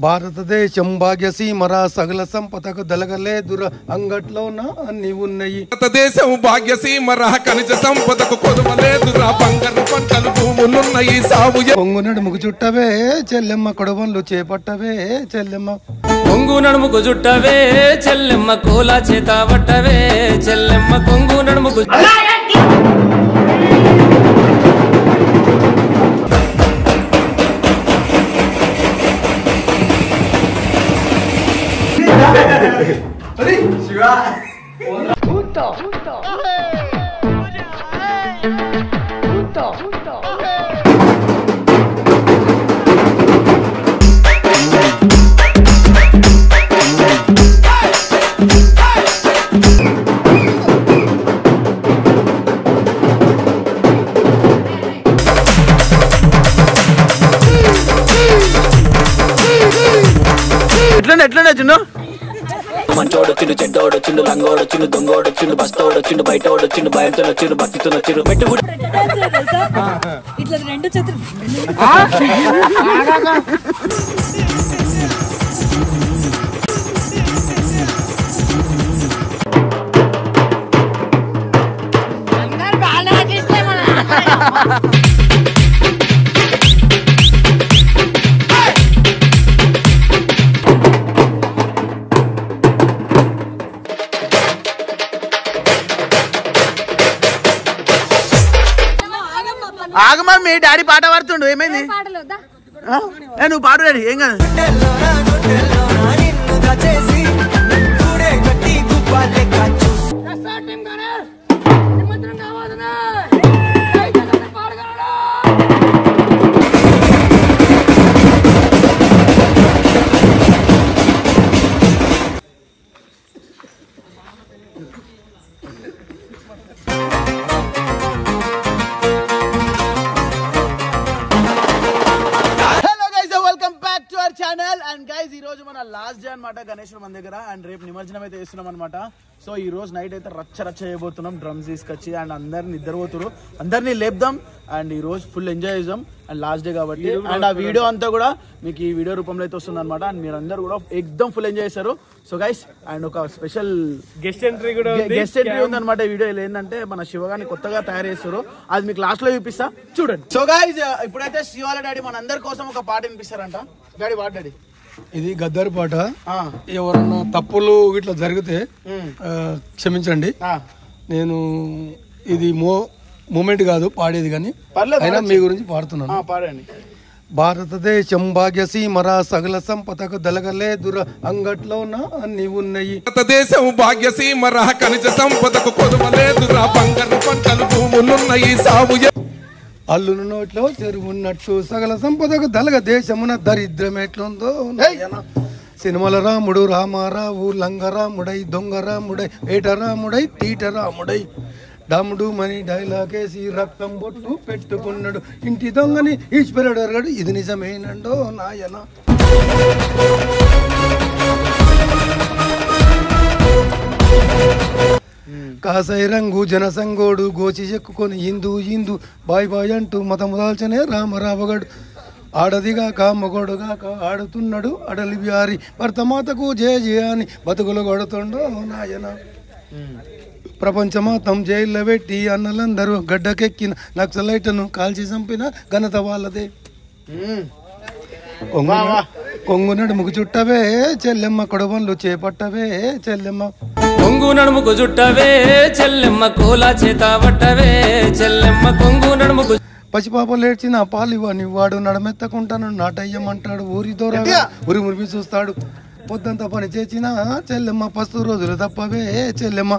భారతదేశం భాగ్యసీమరా సగల సంపదకు దలగలేదుర అంగట్లోన అన్ని ఉన్నాయి. భారతదేశం భాగ్యసీమరా ఖనిజ సంపదకు కొదవలేదురా బంగారు పంటలు భూములున్నాయి సాగు. పొంగు నడుముకు చుట్టవే చెల్లెమ్మ కొడవన్లు చేపట్టవే చెల్లెమ్మ. కొంగు నడుముకు చుట్టవే చెల్లెమ్మ కోలా చేత పట్టవే చెల్లెమ్మ కొంగు నడుముకు. ఎట్లా చిన్న మంచోడొచ్చిండు చెడ్డోడొచ్చిండు లంగోడొచ్చిండు దొంగోడొచ్చిండు బస్తోడొచ్చిండు బయటోడొచ్చిండు భయంతో వచ్చిండు భక్తితో వచ్చిండు మెట్టు ఇట్లా రెండు చేతులు ఆగమా మీ డాడీ పాట పాడుతుండు ఏమైంది నువ్వు పాడు డాడీ ఏం కాదు. ఈ రోజు మన లాస్ట్ డే అనమాట గణేశ్వర మన దగ్గర అండ్ రేపు నిమజ్జనం అయితే చేస్తున్నాం అనమాట. సో ఈ రోజు నైట్ అయితే రచ్చ చేయబోతున్నాం డ్రమ్స్ తీసుకొచ్చి అండ్ అందరిని నిద్రపోతున్నారు అందరినీ లేపుదాం అండ్ ఈ రోజు ఫుల్ ఎంజాయ్ చేద్దాం అండ్ లాస్ట్ డే కాబట్టి అండ్ ఆ వీడియో అంతా కూడా మీకు ఈ వీడియో రూపంలో అయితే వస్తుంది అనమాట అండ్ మీరు అందరు కూడా ఎక్దమ్ ఫుల్ ఎంజాయ్ చేస్తారు. సో గైస్ అండ్ ఒక స్పెషల్ గెస్ట్ ఎంట్రీ ఉంది అనమాట. ఈ వీడియో ఏంటంటే మన శివగారిని కొత్తగా తయారు చేస్తారు, అది మీకు లాస్ట్ లో చూపిస్తా చూడండి. సో గైస్ ఇప్పుడైతే శివాల డాడీ మన అందరి కోసం ఒక పాట వినిపిస్తారంట. డాడీ పాట డాడీ. ఇది గద్దర్ పాట. ఎవరన్నా తప్పులు ఇట్లా జరిగితే క్షమించండి. నేను ఇది మూమెంట్ కాదు పాడేది, కానీ అయినా మీ గురించి పాడుతున్నాను. పాడండి. భారతదేశం భాగ్యసీమరా సగల సంపదకు దలగలేదుర అంగట్లోన అన్ని ఉన్నాయి. భారతదేశం భాగ్యసీమరా ఖనిజ సంపదకు కొదవలేదురా బంగారు పంటలు భూములున్నాయి సాగు. అల్లును నోట్లో చెరువున్నట్టు సగల సంపదకు దలగ దేశమున దరిద్రం ఎట్లుందో. సినిమాల రాముడు రామారావు లంగరాముడై దొంగరాముడై ఏటరాముడై తీటరాముడై డాముడు మని డైలాగేసి రక్తం బొట్టు పెట్టుకున్నాడు ఇంటి దొంగని ఈశ్వరుడు అరగడు ఇది నిజమేనండో నాయన. కాసై రంగు జనసంగోడు గోచి చెక్కుకొని ఇందు ఇందు బాయ్ బాయ్ అంటూ మతము దాల్చనే రామరావగడు ఆడదిగాక మొగడుగాక ఆడుతున్నాడు అడలి బిహారి భర్తమాతకు జయ జయ అని బతుకులు కొడుతుండో నాయన. ప్రపంచమాతం జైల్లో పెట్టి అన్నలందరూ గడ్డకెక్కిన నక్సలైట్ను కాల్చి చంపిన ఘనత వాళ్ళదే. కొంగు నడుముకు చుట్టవే చెల్లెమ్మ కొడవన్లు చేపట్టవే చెల్లెమ్మ. కొంగు నడుముకు చుట్టవే చెల్లెమ్మ కోలా చేత పట్టవే చెల్లెమ్మ కొంగు నడుముకు. పసిపాపలు ఏడ్చిన పాలివ్వని వాడు నడమెత్తకుంటాను నాటయ్యమంటాడు ఊరి దూర ఉరి మురిమి చూస్తాడు. పొద్దంతా పని చేసిన చెల్లెమ్మ పస్తు రోజులు తప్పవే చెల్లెమ్మ.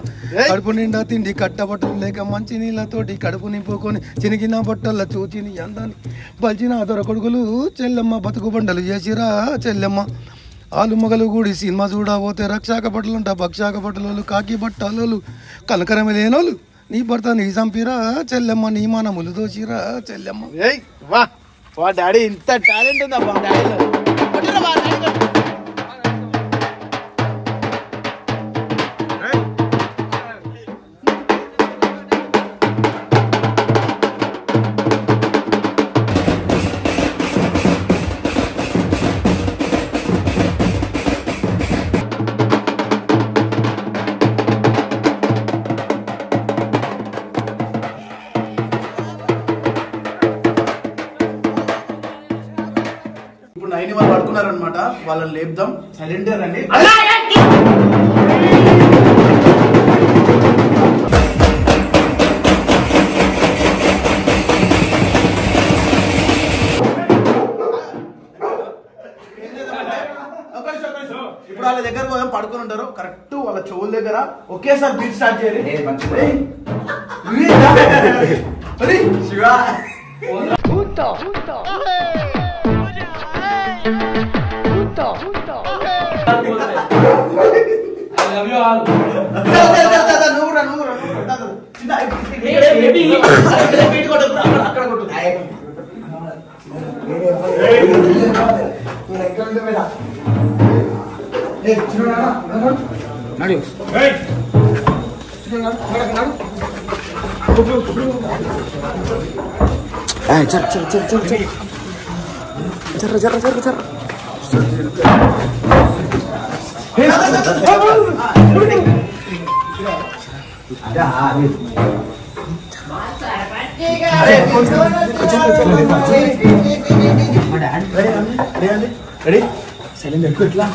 కడుపు నిండా తిండి కట్టబట్టలు లేక మంచి నీళ్ళతోటి కడుపు నింపుకొని చినిగిన బట్టల చూచిని అందాన్ని బలిచిన దొర కొడుకులు చెల్లెమ్మ బతుకు బండలు చేసిరా చెల్లెమ్మ. ఆలు మొగలు కూడి సినిమా చూడబోతే రక్షాక బట్టలుంటా భక్షాక బట్టలు కాకి బట్టలు కనకరమే లేనోళ్ళు నీ భర్త నీ చంపిరా చెల్లెమ్మ నీ మనములు దోచిరా చెల్లెమ్మ. వా డాడీ ఇంత టాలెంట్ ఉందా డాడీలో. పడుకున్నారనమాట, వాళ్ళని లేపుదాం. సైలెంట్ రండి. ఇప్పుడు వాళ్ళ దగ్గర పోదాం, పడుకుని ఉంటారు. కరెక్ట్ వాళ్ళ చెవుల దగ్గర ఒకేసారి బీట్ స్టార్ట్ చేయాలి. అక్కడ కొట్టు. రెడీ సైలెంట్ ఎక్కువ ఇట్లా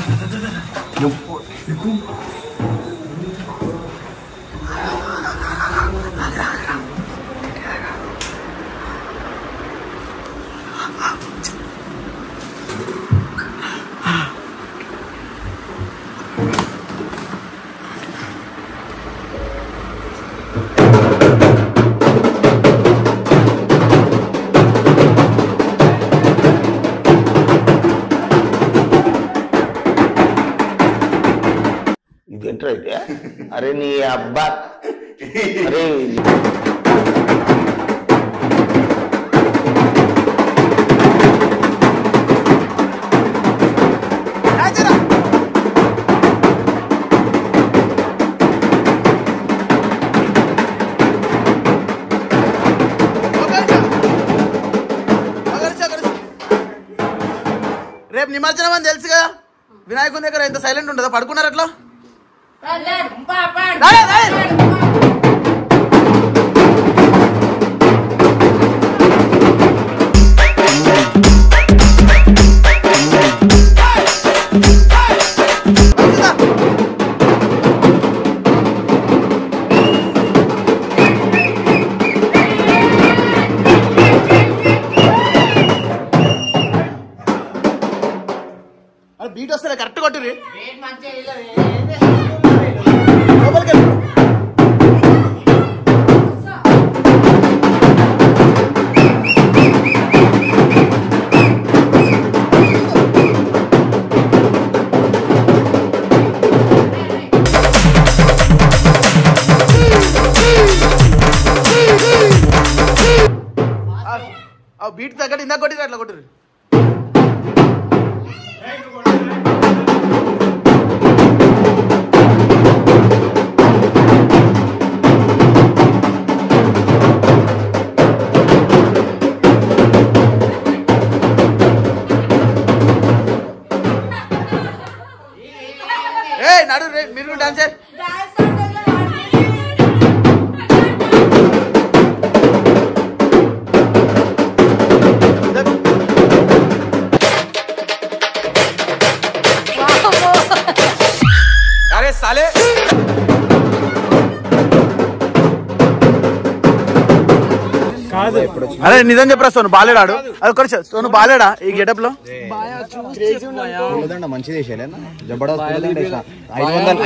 అయితే అరే నీ అబ్బా అరే రేపు నిమజ్జనం అని తెలుసు కదా, వినాయకుని దగ్గర ఎంత సైలెంట్ ఉంటుందో. పడుకున్నారు అట్లా. బీట్ వస్తే కరెక్ట్ కొట్టుర్రి. బీట్ తగ్గట్టు ఇందాక కొట్టిరు, అట్లా కొట్టుర్రి. నడు మీరు డాన్సర్ अरे साले అరే నిజం చెప్పరా సోను బాలేడాడు. అది ఒకటి సోను బాలేడా ఈ గెటప్ లో? మంచిది జబర్దస్త్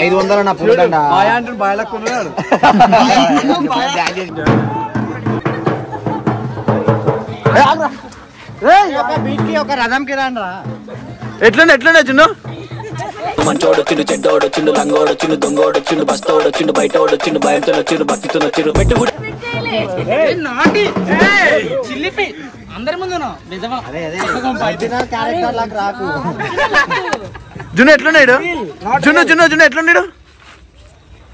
500 నా పూలదండ ఒక రథం కి రాండ్రా. ఎట్లుండే చిన్ను? మంచోడొచ్చిండు, చెడ్డోడొచ్చిండు, లంగోడొచ్చిండు, దొంగోడొచ్చిండు, బస్తోడొచ్చిండు, బయటోడొచ్చిండు, భయంతో వచ్చిండు, భక్తితో వచ్చిండు, పెట్టుబడి జున్ను ఎట్లున్నాడు? జున్ను ఎట్లున్నాడు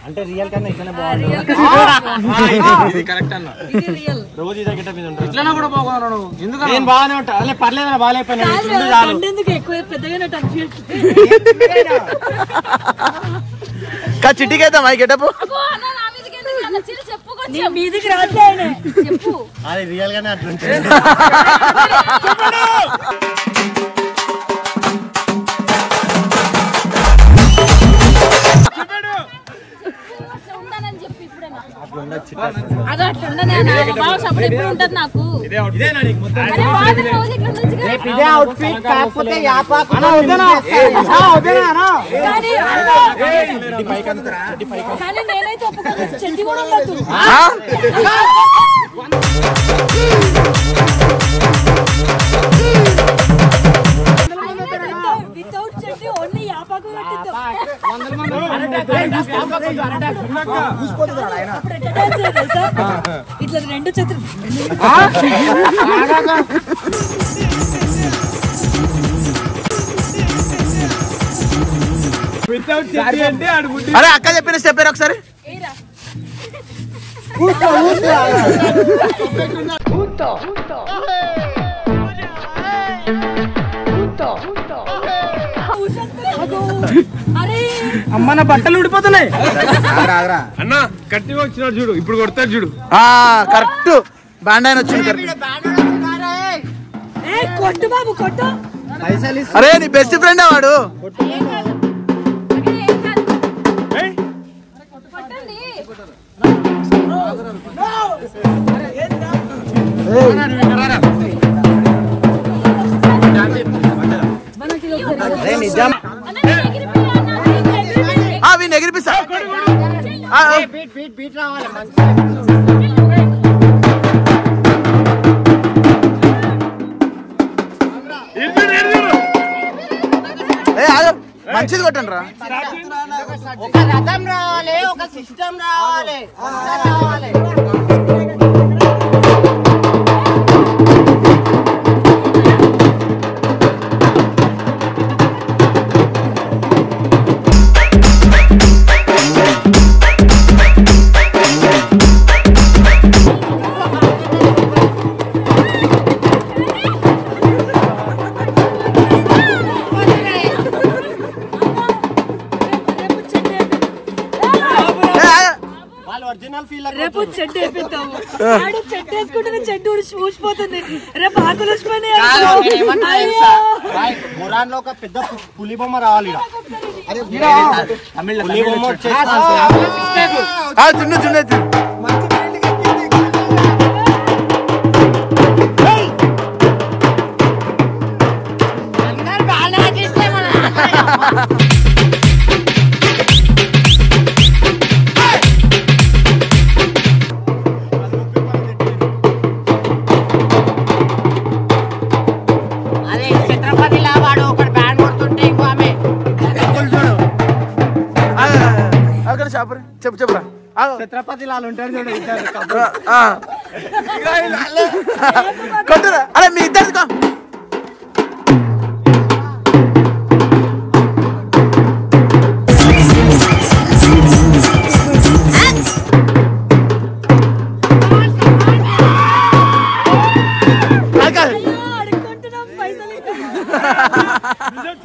అంటే రియల్ కన్నా ఇట్లనే బాగుంది. రోజు ఇదే గెటప్ మీద ఉంటాడు. ఇట్లనే కూడా బాగున్నాడు. ఎందుకు నేను బాగానే ఉంటా. అలా పర్లేదన్నా బాగాలేకపోయినా చిట్టికి అవుతాం ఈ గెటప్. అది రియల్ గానే అట్లుంటుంది. అది అట్లా ఉండనే బాగా సపోర్ట్ ఎప్పుడు ఉంటది నాకు. ఇదే అవుట్ఫిట్ కాకపోతే కానీ నేనైతే ఒప్పుకోలేదు. చెడ్డి కూడా ఉండదు. వితౌట్ చెడ్డి ఓన్లీ యాపాకు ఇట్లా రెండు చేతులు అరే అక్క చెప్పిన స్టెప్ ఒకసారి. అమ్మ నా బట్టలు ఊడిపోతున్నాయి. అన్న కట్టి వచ్చినాడు చూడు, ఇప్పుడు కొడతాడు చూడు. కరెక్ట్ బ్యాండ్ ఆయన వచ్చింది. కొట్టు బాబు కొట్టు. అరే నీ బెస్ట్ ఫ్రెండ్ వాడు. వీడిని ఎగిరిపిస్తా. మంచిది కొట్టండి రా. ఒక రథం రావాలి, ఒక సిస్టమ్ రావాలి. రేపు చెడ్డు వేపిస్తాము. చెట్టు వేసుకుంటే చెట్టు ఊసిపోతుంది. రేపు ఆకులు ఊసిపోయినాయి. గురాన్లో ఒక పెద్ద పులి బొమ్మ రావాలి. చెప్పు చెప్పురా. ఛత్రపతి లాలు ఉంటారు చూడు. కొట్టురా. అరే మీ ఇద్దరు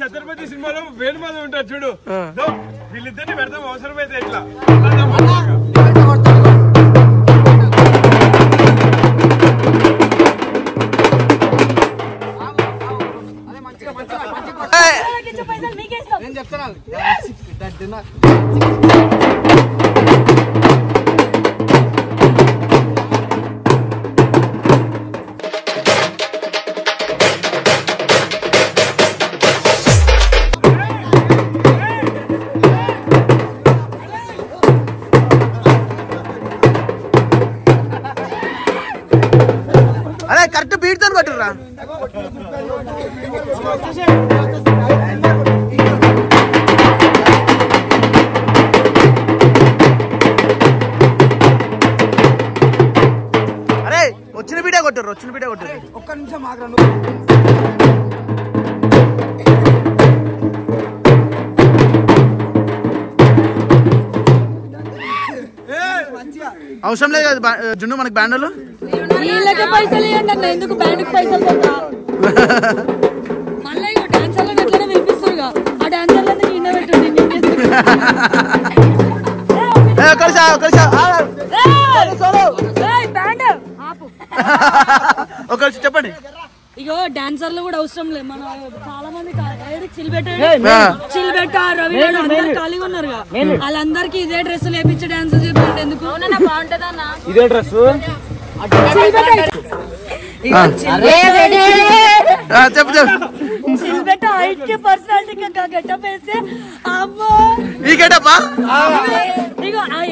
ఛత్రపతి సినిమాలో వేణుమాధవ్ ఉంటారు చూడు, వీళ్ళిద్దరిని పెడతాం అవసరమైతే ఎట్లా. నేను చెప్తాను. అరే కరెక్ట్ బీట్ తో కొట్టురా. అరే వచ్చిన బీటే కొట్టుర్రు, వచ్చిన బీటే కొట్టుర్రు. ఒక్క నిమిషం ఆగ్రా. అవసరం లేదు కదా జున్ను మనకి బ్యాండ్లు. వీళ్ళకి పైసలు ఇవ్వండి అన్న. ఎందుకు బ్యాండ్కి పైసలు పోతా? మళ్ళీ డాన్సర్లను ఎట్లనే వినిపిస్తారు. ఆ డాన్సర్లను ఈయన పెట్టండి. ఒకరు చెప్పండి. ఇగో డాన్సర్లు కూడా అవసరం లేదు. మన చాలా మంది చిల్బెట్ట బెట్ట రవి అందరు ఖాళీగా ఉన్నారుగా వాళ్ళందరికి ఇదే డ్రెస్ లేపించి డాన్స్ చూపించండి ఎందుకు బాగుంటదన్నా ఇదే డ్రెస్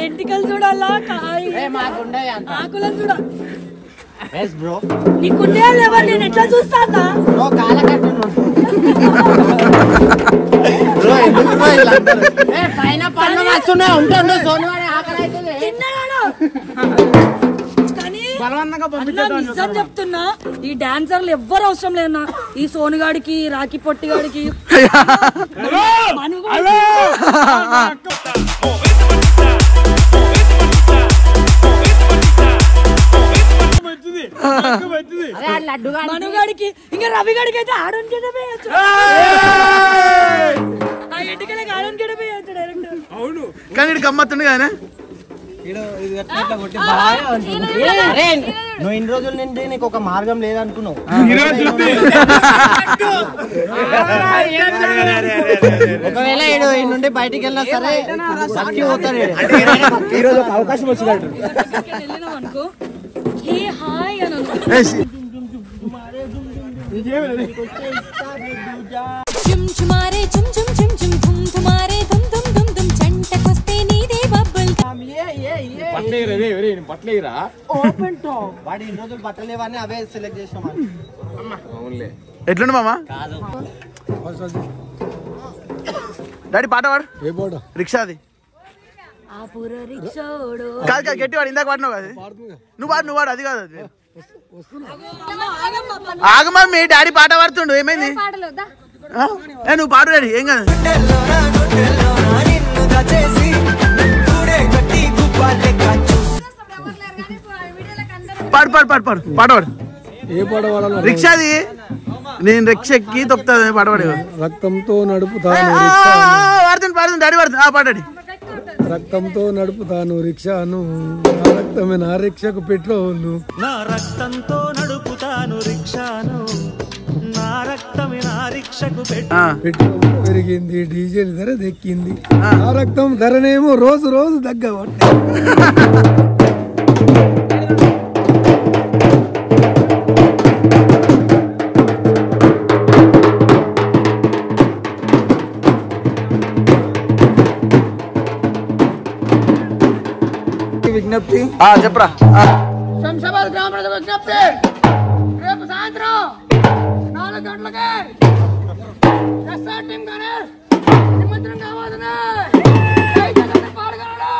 ఎంటికలు చూడాలా ఆకులను చూడాలి నీకుండే లేవా నేను ఎట్లా చూస్తానా నిజం చెప్తున్నా ఈ డాన్సర్లు ఎవ్వరు అవసరం లేదన్నా ఈ సోనుగాడికి రాఖీ పొట్టిగాడికి మనుగాడికి ఇంకా రవిగాడికి అయితే ఆడోన్ గెడపోయచ్చు ఆ ఎంటికలకి ఆడోన్ గెడపోయచ్చు డైరెక్ట్ అవును కానీ గమ్మత్తుంది కానీ నువ్వు ఇన్ని రోజుల నుండి నీకు ఒక మార్గం లేదనుకున్నావు ఒకవేళ ఈ నుండి బయటికి వెళ్ళినా సరే పోతాడు ఈరోజు ఒక అవకాశం వచ్చినట్టు అనుకో హే హాయ్ అని వాడి ఇన్ని రోజులు బట్టలు లేవని అవే సెలెక్ట్ చేసాం ఎట్లుండి మామ డాడీ పాట పాడు ఏ పాట రిక్షాది కాదు కాదు గట్టి వాడు ఇందాక పాడినావు కదా నువ్వు వాడు అది కాదు అది ఆగమా మీ డాడీ పాట పాడుతుండు ఏమైంది నువ్వు పాడు డాడీ ఏం కాదు పాడు పాడు పాడు పాడు పాట పాడు ఏ పాట పాడాలి రిక్షాది నేను రిక్ష ఎక్కి తొక్కుతా పాట పాడు రక్తంతో నడుపుతాను పాడుతుంది పాడుతుంది డాడీ పాడుతుంది పాడాడి రక్తంతో నడుపుతాను రిక్షాను నా రక్తమే నా రిక్షకు పెట్రోలు నా రక్తంతో నడుపుతాను రిక్షాను నా రక్తమే నా రిక్షకు పెట్రోల్ పెరిగింది డీజిల్ ధర దెక్కింది నా రక్తం ధరనేమో రోజు రోజు తగ్గబట్టే విజ్ఞప్తి చెప్పరా శంషాబాద్ గ్రామ ప్రజల విజ్ఞప్తి రేపు సాయంత్రం 4 గంటలకి ఎస్ఆర్ టీం గానే నిమజ్జనం కావాలని పాడగలడు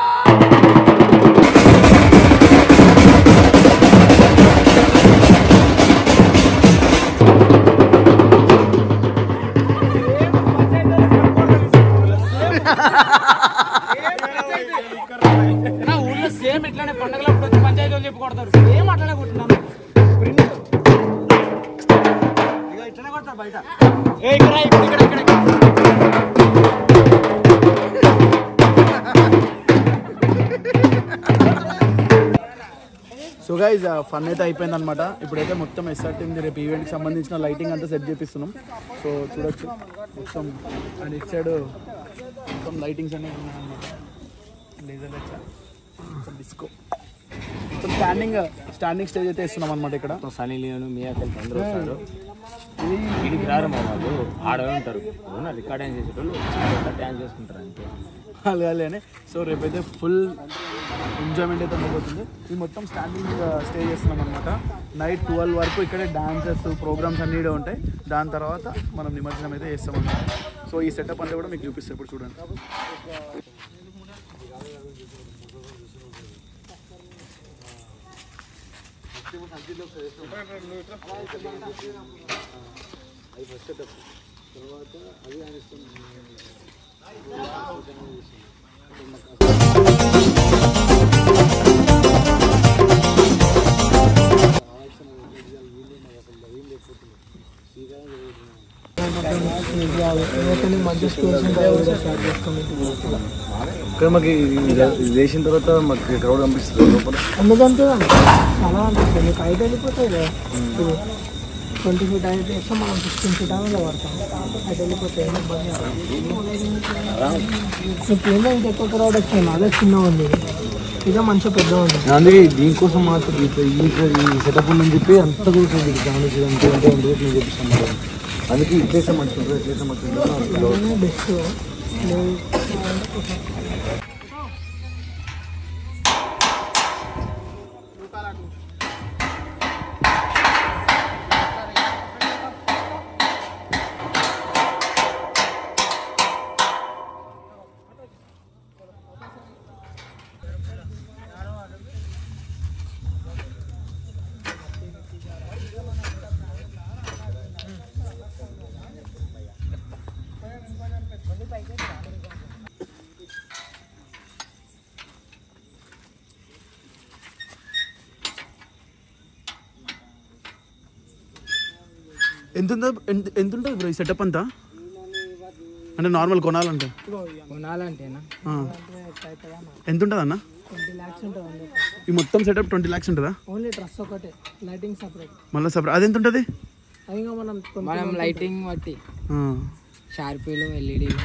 సేమ్ ఇట్లానే పండుగలప్పుడు వచ్చి పంచాయతీలు చెప్పి కొడతారు సేమ్ అట్లానే కొట్టినాను ఇట్లానే కొడతారు బయట సో గైజ్ ఫన్ అయితే అయిపోయింది అనమాట. ఇప్పుడైతే మొత్తం ఎస్ఆర్ టీమ్ రేపు ఈవెంట్కి సంబంధించిన లైటింగ్ అంతా సెట్ చేపిస్తున్నాం. సో చూడొచ్చు మొత్తం అండ్ ఇటు సైడ్ మొత్తం లైటింగ్స్ అనేవి ఉన్నాయన్నమాట. లేజర్ లైట్స్, మొత్తం డిస్కో, మొత్తం స్టాండింగ్ స్టేజ్ అయితే ఇస్తున్నాం అనమాట. ఇక్కడ సనీ లియోను మియా కలిసి అందరూ వస్తారు. వీడికి రారు మా వాళ్ళు ఆడవే ఉంటారు. రికార్డ్ డ్యాన్స్ చేసేటోళ్ళు డ్యాన్స్ చేసుకుంటారు అంతే అలానే. సో రేపైతే ఫుల్ ఎంజాయ్మెంట్ అయితే ఉండబోతుంది. ఇది మొత్తం స్టాండింగ్ స్టే చేస్తున్నాం అనమాట. నైట్ 12 వరకు ఇక్కడే డాన్సెస్ ప్రోగ్రామ్స్ అన్నీ ఉంటాయి. దాని తర్వాత మనం నిమజ్జనం అయితే చేస్తాం అనమాట. సో ఈ సెటప్ అంతా కూడా మీకు చూపిస్తాను ఇప్పుడు చూడండి. ఇక్కడ మాకు వేసిన తర్వాత మాకు క్రౌడ్ కనిపిస్తుంది లోపల. ఎందుకంటే చాలా అనిపిస్తుంది మీకు అయితే వెళ్ళిపోతాయి. 20 ఫీట్ అయితే వేస్తాం, మనం 16 ఫీట్ అనేది పడతాం. అది వెళ్ళిపోతే ఇబ్బంది నీకేమో ఇంకెక్కువ క్రౌడ్ వచ్చింది, అదే చిన్న ఉంది, ఇదే మంచిగా పెద్ద ఉంది. అందుకే దీనికోసం మాత్రం ఈ సెటప్ ఉందని చెప్పి అంత కూడా అంటే చూపిస్తాం. అందుకే ఇట్లేసే మంచిగా ఉంటుంది, ఎట్లేసే మంచిగా ఉంటుంది బెస్ట్. ఎంత ఉంటుంది బ్రో ఈ సెటప్ అంతా? అంటే నార్మల్ కొనాలంటేనా ఎంత ఉంటుంది అన్న? 20 lakhs ఉంటుంది. ఈ మొత్తం సెటప్ 20 lakhs ఉంటుందా? ఓన్లీ డ్రెస్ ఒకటే, లైటింగ్ సపరేట్. మళ్ళీ సపరేట్ అది ఎంత ఉంటుంది? మనం లైటింగ్ బట్టి షార్పీలు, ఎల్ఈడీలు.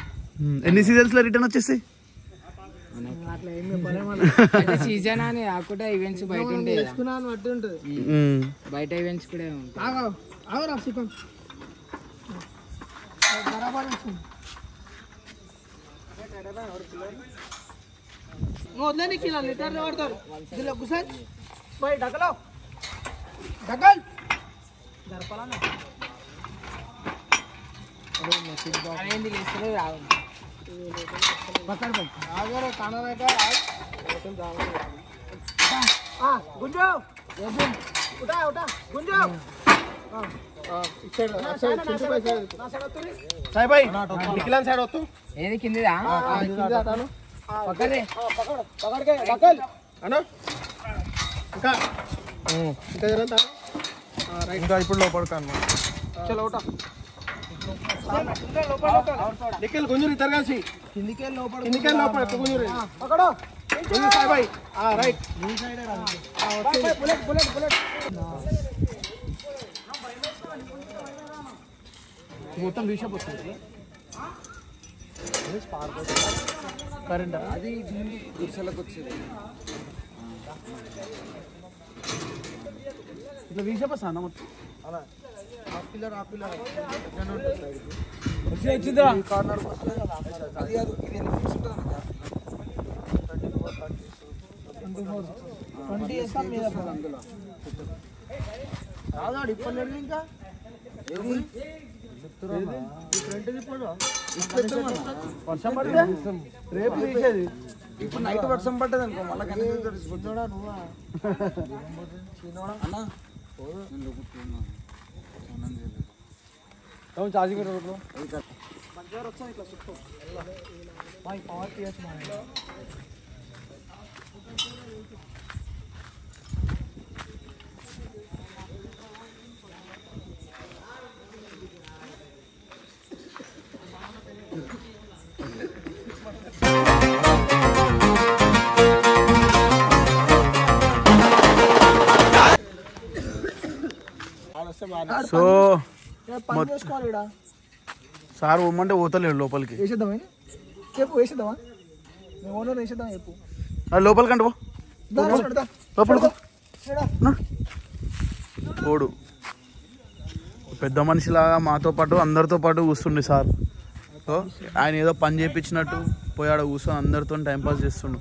ఎన్ని సీజన్స్లో రిటర్న్ వచ్చేసి? అట్లా ఏమి సీజన్ అని కాకుండా ఈవెంట్స్ బయట ఉంటాయి, బట్టి ఉంటుంది. బయట ఈవెంట్స్ కూడా ఉంటాయి. వదిలేనికి ఇలా లీటర్లు వాడతారు. దీనిలో కూర్చొని పోయి డగలో డగల్ జరపాలన్నా అదేంది లేస్తలే రావాలి పక్కన పెట్టి ఆగారు కానలేక గుంజు ఉటా ఉటా గుంజు ఏది కిందిదా ఇంకా ఇప్పుడు లోపడతా అన్నమాట. చలో నిఖిల్ గుంజూరి తరగాల్సి కిందికే లోపల గుంజూరి రైట్ మొత్తం బీషప్ వస్తుంది కరెంట్ అది గుర్సలకు వచ్చేది ఇట్లా బీషప్ వస్తా అన్న మొత్తం పిల్లర్ వచ్చిందా కార్నర్ అది కాదు ఇది ఎన్ని ఫీట్స్ ఉంటుంది అన్న 20 వేస్తాం మీద అందులో రాదాడు ఇప్పలేడు ఇంకా వర్షం పడితే రేపు తీసేది ఇప్పుడు నైట్ వర్షం పడ్డది అనుకో మళ్ళీ కనీసం నువ్వా అన్నా చార్జింగ్ మంచిగా వచ్చాను ఇట్లా చుట్టూ పవర్ తీయచ్చు మన సో సార్ ఓమంటే పోతలేడు లోపలికి. వేసేద్దామా చెప్పు, వేసేద్దామా ఓనర్ వేసేద్దాం చెప్పు లోపలికంటే లోపలికి ఓడు పెద్ద మనిషిలాగా మాతో పాటు అందరితో పాటు కూర్చుండు సార్. సో ఆయన ఏదో పని చేయించినట్టు పోయాడు కూర్చొని అందరితో టైంపాస్ చేస్తుండు.